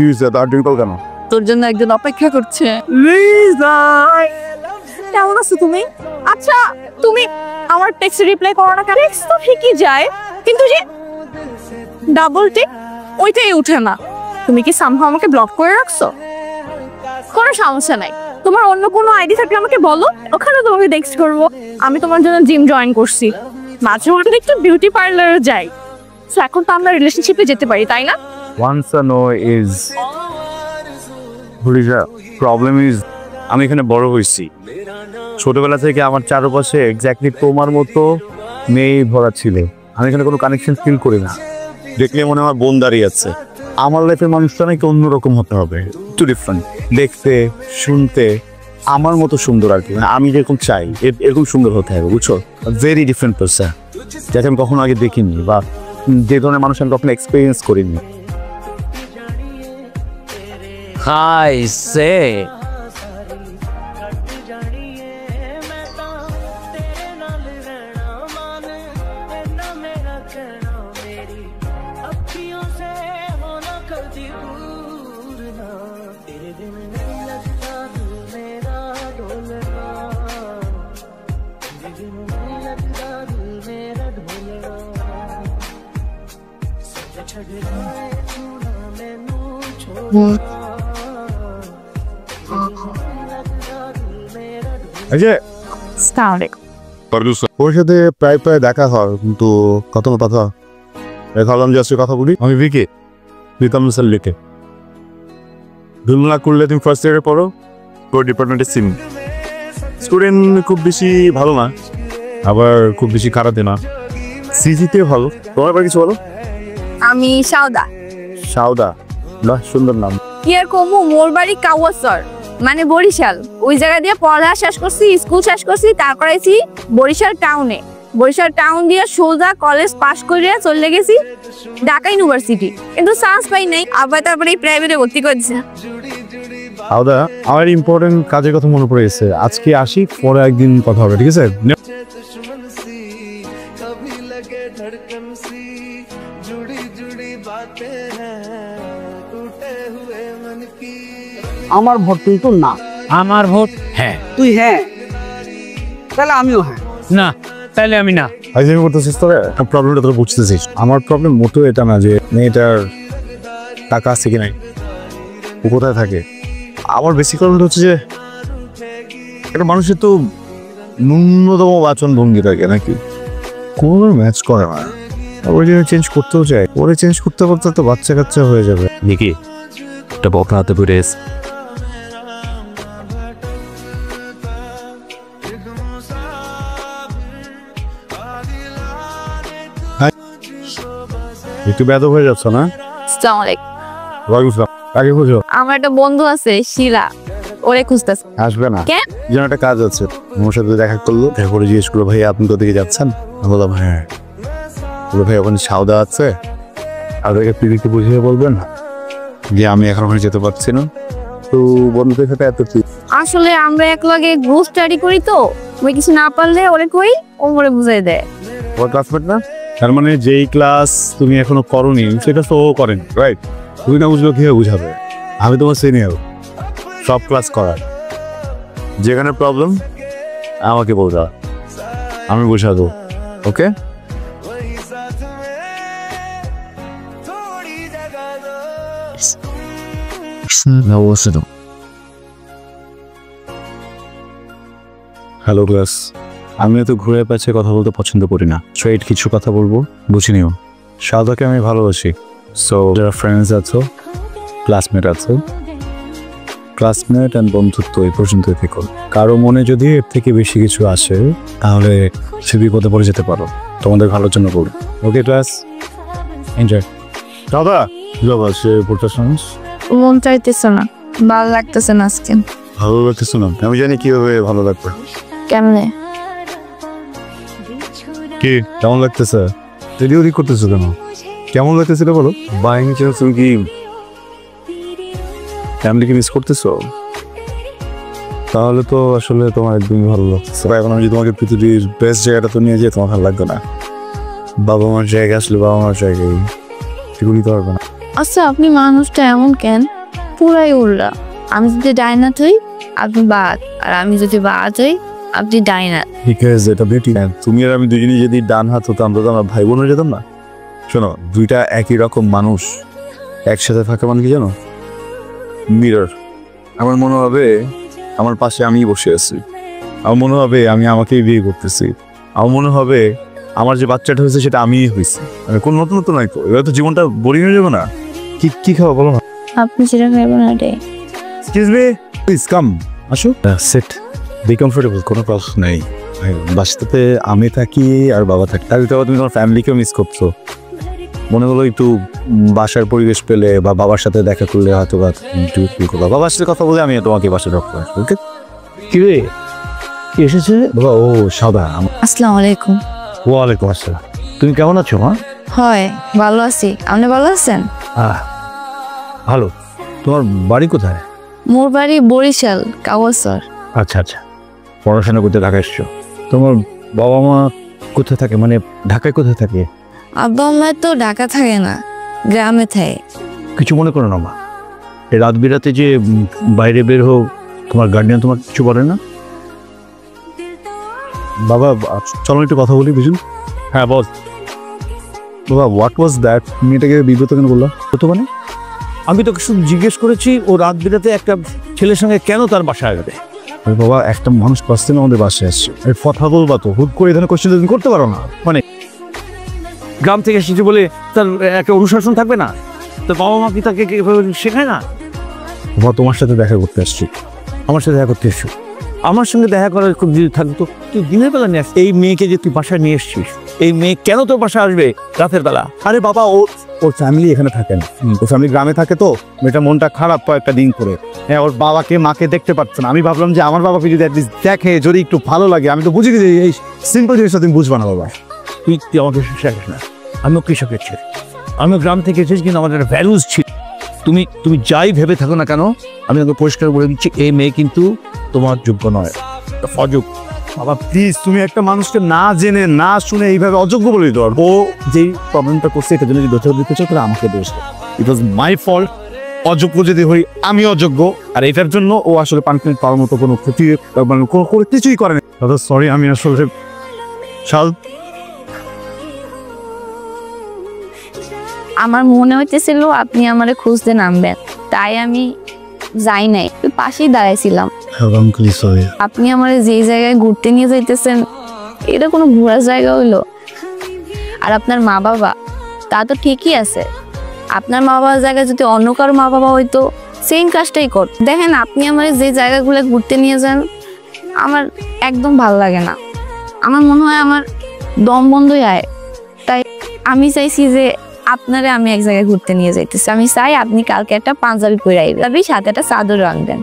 কি হয়েছে তাড়াতাড়ি কল কেন? তোর জন্য একজন অপেক্ষা করছে। কেমন আছো তুমি? আচ্ছা তুমি আমার টেক্সট রিপ্লাই করো না কেন? টেক্সট তো ঠিকই যায় কিন্তু যে ডাবল টিক ওইটাই উঠে না। তুমি কি সামহাও আমাকে ব্লক করে রাখছো? কোনো সমস্যা নাই, তোমার অন্য কোনো আইডি থাকলে আমাকে বলো, ওখানে তোমাকে টেক্সট করবো। আমি তোমার জন্য জিম জয়েন করছি, মাঝে মধ্যে একটু বিউটি পার্লারে যাই। সো এখন তো আমরা রিলেশনশিপে যেতে পারি, তাই না? Once a no is problem is আমি এখানে বড় হয়েছি। ছোটবেলা থেকে আমার চারপাশে এক্স্যাক্টলি তোমার মতো মেয়ে ভরা ছিল। আমি এখানে কোনো কানেকশন ফিল করি না। দেখলে মনে আমার বোন দাঁড়িয়ে আছে। আমার লাইফের মানুষটা নাকি অন্যরকম হতে হবে, একটু ডিফারেন্ট, দেখতে শুনতে আমার মতো সুন্দর আর কি। মানে আমি যেরকম চাই এরকম সুন্দর হতে হবে, বুঝছো? ভেরি ডিফারেন্ট পারসন, যাকে আমি কখনো আগে দেখিনি বা যে ধরনের মানুষ আমি কখনো এক্সপিরিয়েন্স করিনি। হাই সে ওর সাথে প্রায় দেখা হয় কিন্তু কত কথা ভাবলাম যে আজকে কথা বলি। আমি ভিকে প্রীতম লিখে দুলনা করলে তুমি ফার্স্ট ইয়ারে পড়ো, তোর ডিপার্টমেন্টের সিম স্টুডেন্ট খুব বেশি ভালো না, আবার খুব বেশি খারাপে না, সিজিতে ভালো। তোমার আবার কিছু বলো। আমি সাউদা। সাউদা, বাহ সুন্দর নাম। কি আর কমু, মোর বাড়ি কাওয়াসর মানে বরিশাল। ওই জায়গা দিয়ে পড়া শেষ করছি, স্কুল শেষ করছি, তারপর আইছি বরিশাল টাউনে। বরিশাল টাউন দিয়ে সোজা কলেজ পাস করে চলে গেছি ঢাকা ইউনিভার্সিটি, কিন্তু চান্স পাই নাই। আবার তারপরে এই প্রাইভেটে ভর্তি করেছে। সাউদা, আমার ইম্পর্টেন্ট কাজের কথা মনে পড়ে গেছে, আজকে আসি, পরে একদিন কথা হবে, ঠিক আছে? আমার ভোট তুই তো না। আমার ভোট হ্যাঁ। তুই হ্যাঁ, তাহলে আমিও হ্যাঁ। না তাহলে আমি না। আইজিমি করতেছিস তোরা, প্রবলেমটা তোরা বুঝতেছিস। আমার প্রবলেম মোটেও এটা না যে মেয়েটার টাকা আছে কি নাই, ও কোথায় থাকে। আমার বেশি প্রবলেমটা হচ্ছে যে একটা মানুষের তো ন্যূনতম বাচন ভঙ্গি থাকে নাকি, কোনো ম্যাচ করে না। ওই জন্য চেঞ্জ করতেও চাই, ওরে চেঞ্জ করতে করতে তো বাচ্চা কাচ্চা হয়ে যাবে। দেখি একটা বকরা হাতে পড়ে একটু বেদ হয়ে যাচ্ছ না? আসসালামু আলাইকুম। ওয়ালাইকুম আসসালাম। কাকে খুঁজো? আমার একটা বন্ধু আছে শিলা, ওরে খুঁজতেছে। আসবে না কেন? যেন একটা কাজ আছে, আমার সাথে দেখা করলো, তারপরে জিজ্ঞেস করলো ভাই আপনি কোথায় যাচ্ছেন? আমি বললাম হ্যাঁ। বললো ভাই ওখানে সাউদা আছে, আপনাকে পিড়িতে বুঝিয়ে বলবেন যে আমি এখন ওখানে যেতে পারছি না। তো বন্ধুদের সাথে এত কি, আসলে আমরা একলগে গ্রুপ স্টাডি করি, তো ওই কিছু না পারলে ওরে কই, ও মরে বুঝাই দেয়। ওর ক্লাসমেট না? তার মানে যেই ক্লাস তুমি এখনো করোনি সেটা তো ও করেন, রাইট? তুমি না বুঝলো কিভাবে বুঝাবে? আমি তোমার সিনিয়র, সব ক্লাস করার। যেখানে প্রবলেম আমাকে বলতে, আমি বুঝাবো, ওকে? হ্যালো ক্লাস, আমি তো ঘুরে পাচ্ছে কথা বলতে পছন্দ করি না, স্ট্রেট কিছু কথা বলবো, বুঝে নিও। সাউদাকে আমি ভালোবাসি। সো যারা ফ্রেন্ডস আছো, ক্লাসমেট আছো, ক্লাসমেট অ্যান্ড বন্ধুত্ব এই পর্যন্তই থেকো। কারো মনে যদি এর থেকে বেশি কিছু আসে তাহলে সে বিপদে পড়ে যেতে পারো। তোমাদের ভালোর জন্য করো, ওকে ক্লাস? এনজয়। দাদা সে প্রোটেকশনস মন চাইতেছে না, ভালো লাগতেছে না আজকে। ভালো লাগতেছে না? আমি জানি কিভাবে ভালো লাগবে। কেমনে? কি কেমন লাগতেছে? ডেলিভারি করতেছো কেন? কেমন লাগতেছে এটা বলো। বাইং চান্স তুমি কি ফ্যামিলিকে মিস করতেছো? তাহলে তো আসলে তোমার একদমই ভালো লাগছে। এখন আমি যদি তোমাকে পৃথিবীর বেস্ট জায়গাটা তো নিয়ে যাই, তোমার ভালো লাগবে না। বাবা মার জায়গা আসলে বাবা মার জায়গায়, সেগুলি তো পারবে না। আচ্ছা আপনি মানুষটা এমন কেন? পুরাই উল্টা। আমি যদি ডাইনাথ হই আপনি বাদ, আর আমি যদি বাদ হই আপনি ডাইনাথ। বিকজ এটা বেটি তুমি আর আমি দুজনেই যদি ডান হাত হতাম তো আমরা ভাই বোন হয়ে যেতাম না। শোনো, দুইটা একই রকম মানুষ একসাথে থাকা মানে কি জানো? মিরর। আমার মনে হবে আমার পাশে আমিই বসে আছি, আমার মনে হবে আমি আমাকেই বিয়ে করতেছি, আমার মনে হবে আমার যে বাচ্চাটা হয়েছে সেটা আমিই হয়েছি। কোনো নতুন নতুন নাই তো, এবার তো জীবনটা বোরিং হয়ে যাবে না? কি কি খাওয়া বলো না? আপনি যেটা খাইবেন ওটাই। এক্সকিউজ মি, প্লিজ কাম, আসো, সিট, বি কমফোর্টেবল, কোনো প্রশ্ন নেই। বাসাতে আমি থাকি আর বাবা থাকে, তার ভিতরে তুমি তোমার ফ্যামিলিকেও মিস করছো। মনে হলো একটু বাসার পরিবেশ পেলে বা বাবার সাথে দেখা করলে হয়তো বা একটু ফিল করবা। বাবার সাথে কথা বলে আমি তোমাকে বাসায় ড্রপ করে আসবো। ওকে? কি রে, কি এসেছে? বাবা, ও সাদা। আসসালামু আলাইকুম। ওয়ালাইকুম আসসালাম। তুমি কেমন আছো মা? হয়, ভালো আছি। আপনি ভালো আছেন? ভালো। তোমার বাড়ি কোথায়? মোর বাড়ি বরিশাল, কাওয়াসর। আচ্ছা আচ্ছা, পড়াশোনা করতে ঢাকা এসছো। তোমার বাবা মা কোথায় থাকে, মানে ঢাকায় কোথায় থাকে? আব্বা আম্মা তো ঢাকা থাকে না, গ্রামে থাকে। কিছু মনে করো না মা, এই রাত বিরাতে যে বাইরে বের হোক, তোমার গার্ডিয়ান তোমার কিছু বলে না? বাবা চলো একটু কথা বলি, বুঝুন। হ্যাঁ বল। বাবা, হোয়াট ওয়াজ দ্যাট? তুমি এটাকে বিব্রত কেন বললা? তো মানে আমি তোকে শুধু জিজ্ঞেস করেছি ও রাত বিরাতে একটা ছেলের সঙ্গে কেন তার বাসায় যাবে। আরে বাবা, একটা মানুষ ফার্স্ট টাইম আমাদের বাসায় আসছে, এই কথা বলবা তো, হুট করে এখানে কোশ্চেন তুমি করতে পারো না। মানে গ্রাম থেকে এসেছে বলে তার একটা অনুশাসন থাকবে না? তো বাবা মা কি তাকে শেখায় না? বাবা, তোমার সাথে দেখা করতে আসছি। আমার সাথে দেখা করতে এসছো, আমার সঙ্গে দেখা করার খুব যদি থাকতো তুই দিনের বেলা নিয়ে আসছিস। এই মেয়েকে যে তুই বাসায় নিয়ে এসছিস, এই মেয়ে কেন তোর বাসায় আসবে রাতের বেলা? আরে বাবা, ওর ফ্যামিলি এখানে থাকে না, ওর ফ্যামিলি গ্রামে থাকে, তো মেয়েটা মনটা খারাপ কয়েকটা দিন করে। হ্যাঁ, ওর বাবাকে মাকে দেখতে পাচ্ছে না। আমি ভাবলাম যে আমার বাবাকে যদি অ্যাটলিস্ট দেখে, যদি একটু ভালো লাগে। আমি তো বুঝি যে এই সিম্পল জিনিসটা তুমি বুঝবা না বাবা। তুই আমাকে শেখাস না, আমিও কৃষকের ছেলে, আমিও গ্রাম থেকে এসেছি, কিন্তু আমাদের ভ্যালুস ছিল। তুমি যাই ভেবে থাকো না কেন, আমি তোকে পরিষ্কার বলে দিচ্ছি, এই মেয়ে কিন্তু তোমার যোগ্য নয়, অযোগ্য। বাবা প্লিজ, তুমি একটা মানুষকে না জেনে না শুনে এইভাবে অযোগ্য বলে দিতে পারো। ও যেই প্রবলেমটা করছে এটার জন্য যদি দোষ দিতে চাও তাহলে আমাকে দোষ দাও। ইট ওয়াজ মাই ফল্ট। অযোগ্য যদি হই, আমি অযোগ্য, আর এটার জন্য ও আসলে পানিশমেন্ট পাওয়ার মতো কোনো ক্ষতি মানে কোনো কিছুই করে না। দাদা সরি, আমি আসলে শাল। আমার মনে হইতেছিল আপনি আমারে খুঁজতে নামবেন, তাই আমি যাই নাই, পাশেই দাঁড়াইছিলাম। আপনি আমারে যেই জায়গায় ঘুরতে নিয়ে যাইতেছেন এটা কোনো ঘোরার জায়গা হইলো? আর আপনার মা বাবা তা তো ঠিকই আছে, আপনার মা বাবার জায়গায় যদি অন্য কারো মা বাবা হইতো সেম কাজটাই কর। দেখেন, আপনি আমার যে জায়গাগুলো ঘুরতে নিয়ে যান আমার একদম ভালো লাগে না। আমার মনে হয় আমার দম বন্ধই হয়। তাই আমি চাইছি যে আপনারে আমি এক জায়গায় ঘুরতে নিয়ে যাইতেছি। আমি চাই আপনি কালকে একটা পাঞ্জাবি পরে আইবেন, সাথে একটা চাদর আনবেন।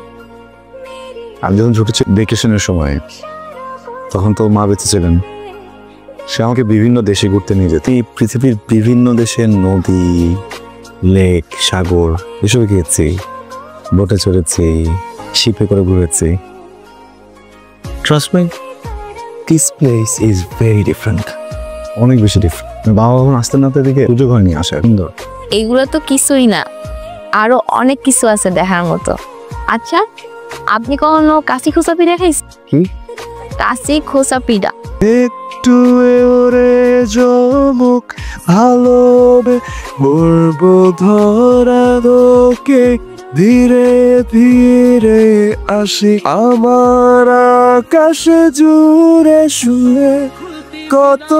আমি যখন ছোট ছিলাম ভেকেশনের সময়, তখন তো মা বেঁচে ছিলেন, সে আমাকে বিভিন্ন দেশে ঘুরতে নিয়ে যেত। এই পৃথিবীর বিভিন্ন দেশের নদী, লেক, সাগর এসব গিয়েছি, বোটে চড়েছি, শিপে করে ঘুরেছি। Trust me, this place is very different, অনেক বেশি ডিফারেন্ট। বাবা যখন আসতে না দিকে সুযোগ হয়নি আসার। সুন্দর। এইগুলো তো কিছুই না, আরো অনেক কিছু আছে দেখার মতো। আচ্ছা, আপনি কখনো কাশি খোসা পিঠা খাইছেন? কি? কাশি খোসা পিঠা। একটু ওরে জমুক ভালোবে বলবো ধরা দোকে, ধীরে ধীরে আসি আমার আকাশে জুড়ে শুয়ে কত।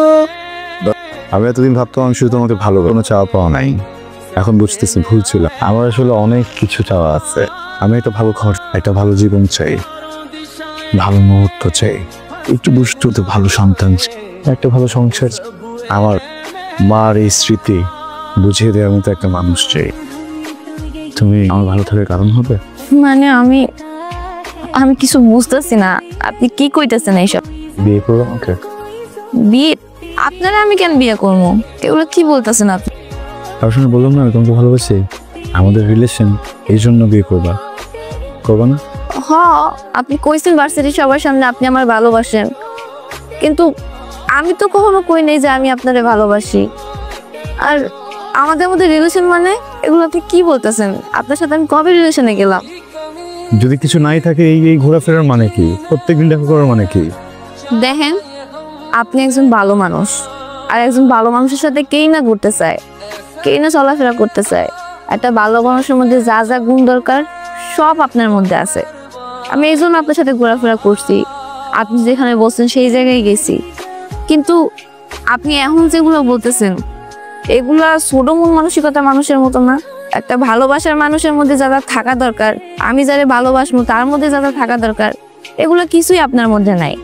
আমি এতদিন ভাবতাম আমি শুধু তোমাকে ভালো কোনো চাওয়া পাওয়া নাই, এখন বুঝতেছি ভুল ছিল। আমার আসলে অনেক কিছু চাওয়া আছে। আমি একটা ভালো ঘর, একটা ভালো জীবন চাই, ভালো মুহূর্ত চাই, একটু বুঝতে হতে ভালো সন্তান চাই, একটা ভালো সংসার চাই। আমার মার এই স্মৃতি বুঝিয়ে দেওয়ার মতো একটা মানুষ চাই। তুমি আমার ভালো থাকার কারণ হবে। মানে আমি কিছু বুঝতেছি না, আপনি কি কইতেছেন এইসব? বিয়ে করবো আমাকে? বিয়ে? আপনারা আমি কেন বিয়ে করবো? এগুলো কি বলতেছেন আপনি? তার সঙ্গে বললাম না আমি তোমাকে ভালোবাসি, আমাদের রিলেশন, এই জন্য বিয়ে করবা না? হ, আপনি কইছেন ভার্সিটি সবার সামনে আপনি আমার ভালোবাসেন, কিন্তু আমি তো কখনো কই নাই যে আমি আপনারে ভালোবাসি। আর আমাদের মধ্যে রিলেশন মানে এগুলো আপনি কি বলতেছেন? আপনার সাথে আমি কবে রিলেশনে গেলাম? যদি কিছু নাই থাকে এই ঘোরাফেরার মানে কি? প্রত্যেকদিন দেখা করার মানে কি? দেখেন, আপনি একজন ভালো মানুষ, আর একজন ভালো মানুষের সাথে কেই না ঘুরতে চায়, কেই না চলাফেরা করতে চায়। একটা ভালো মানুষের মধ্যে যা যা গুণ দরকার সব আপনার মধ্যে আছে। আমি এই জন্য আপনার সাথে ঘোরাফেরা করছি, আপনি যেখানে বলছেন সেই জায়গায় গেছি। কিন্তু আপনি এখন যেগুলো বলতেছেন এগুলা ছোট মন মানসিকতা মানুষের মতো না। একটা ভালোবাসার মানুষের মধ্যে যারা থাকা দরকার, আমি যারা ভালোবাসবো তার মধ্যে যারা থাকা দরকার, এগুলো কিছুই আপনার মধ্যে নাই।